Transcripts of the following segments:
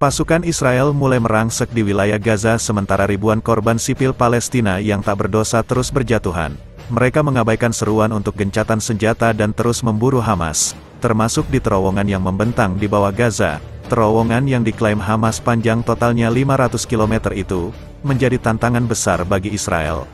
Pasukan Israel mulai merangsek di wilayah Gaza sementara ribuan korban sipil Palestina yang tak berdosa terus berjatuhan. Mereka mengabaikan seruan untuk gencatan senjata dan terus memburu Hamas, termasuk di terowongan yang membentang di bawah Gaza. Terowongan yang diklaim Hamas panjang totalnya 500 km itu, menjadi tantangan besar bagi Israel.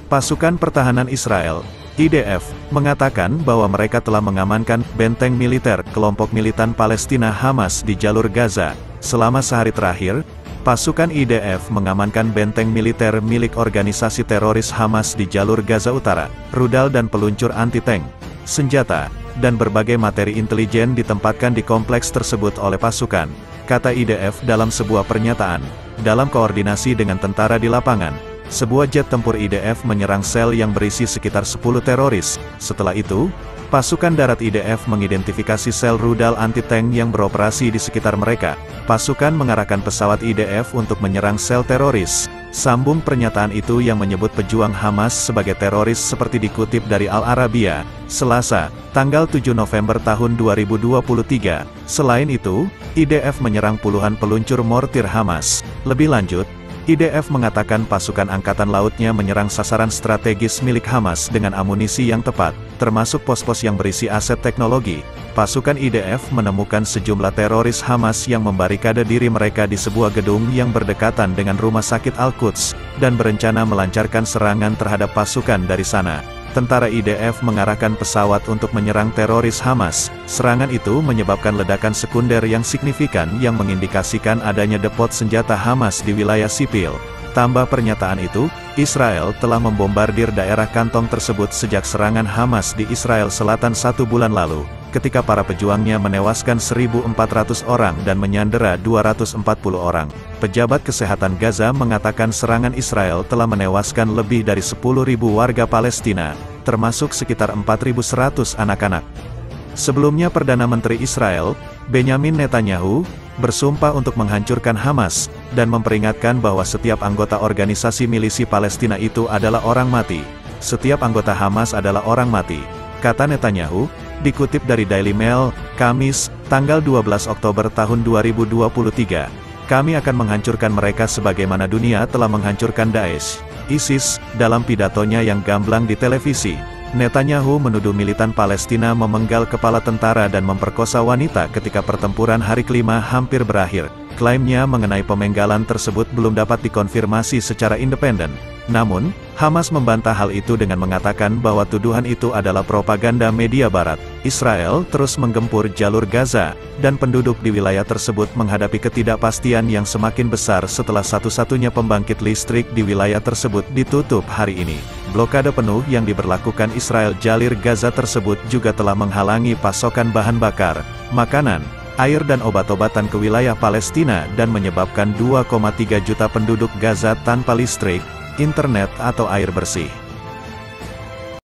Pasukan Pertahanan Israel, IDF, mengatakan bahwa mereka telah mengamankan benteng militer kelompok militan Palestina Hamas di jalur Gaza. Selama sehari terakhir, pasukan IDF mengamankan benteng militer milik organisasi teroris Hamas di jalur Gaza Utara, rudal dan peluncur anti-tank, senjata, dan berbagai materi intelijen ditempatkan di kompleks tersebut oleh pasukan, kata IDF dalam sebuah pernyataan. Dalam koordinasi dengan tentara di lapangan, sebuah jet tempur IDF menyerang sel yang berisi sekitar 10 teroris. Setelah itu, pasukan darat IDF mengidentifikasi sel rudal anti-tank yang beroperasi di sekitar mereka. Pasukan mengarahkan pesawat IDF untuk menyerang sel teroris. Sambung pernyataan itu yang menyebut pejuang Hamas sebagai teroris seperti dikutip dari Al Arabiya, Selasa, tanggal 7 November tahun 2023. Selain itu, IDF menyerang puluhan peluncur mortir Hamas. Lebih lanjut, IDF mengatakan pasukan angkatan lautnya menyerang sasaran strategis milik Hamas dengan amunisi yang tepat, termasuk pos-pos yang berisi aset teknologi. Pasukan IDF menemukan sejumlah teroris Hamas yang membarikade diri mereka di sebuah gedung yang berdekatan dengan rumah sakit Al-Quds, dan berencana melancarkan serangan terhadap pasukan dari sana. Tentara IDF mengarahkan pesawat untuk menyerang teroris Hamas. Serangan itu menyebabkan ledakan sekunder yang signifikan yang mengindikasikan adanya depot senjata Hamas di wilayah sipil. Tambah pernyataan itu, Israel telah membombardir daerah kantong tersebut sejak serangan Hamas di Israel Selatan 1 bulan lalu, ketika para pejuangnya menewaskan 1.400 orang dan menyandera 240 orang. Pejabat kesehatan Gaza mengatakan serangan Israel telah menewaskan lebih dari 10.000 warga Palestina, termasuk sekitar 4.100 anak-anak. Sebelumnya Perdana Menteri Israel, Benyamin Netanyahu, bersumpah untuk menghancurkan Hamas, dan memperingatkan bahwa setiap anggota organisasi milisi Palestina itu adalah orang mati. Setiap anggota Hamas adalah orang mati, kata Netanyahu, dikutip dari Daily Mail, Kamis, tanggal 12 Oktober tahun 2023. Kami akan menghancurkan mereka sebagaimana dunia telah menghancurkan Daesh, ISIS, dalam pidatonya yang gamblang di televisi. Netanyahu menuduh militan Palestina memenggal kepala tentara dan memperkosa wanita ketika pertempuran hari kelima hampir berakhir. Klaimnya mengenai pemenggalan tersebut belum dapat dikonfirmasi secara independen. Namun, Hamas membantah hal itu dengan mengatakan bahwa tuduhan itu adalah propaganda media barat. Israel terus menggempur jalur Gaza, dan penduduk di wilayah tersebut menghadapi ketidakpastian yang semakin besar setelah satu-satunya pembangkit listrik di wilayah tersebut ditutup hari ini. Blokade penuh yang diberlakukan Israel jalur Gaza tersebut juga telah menghalangi pasokan bahan bakar, makanan, air dan obat-obatan ke wilayah Palestina dan menyebabkan 2,3 juta penduduk Gaza tanpa listrik, internet atau air bersih.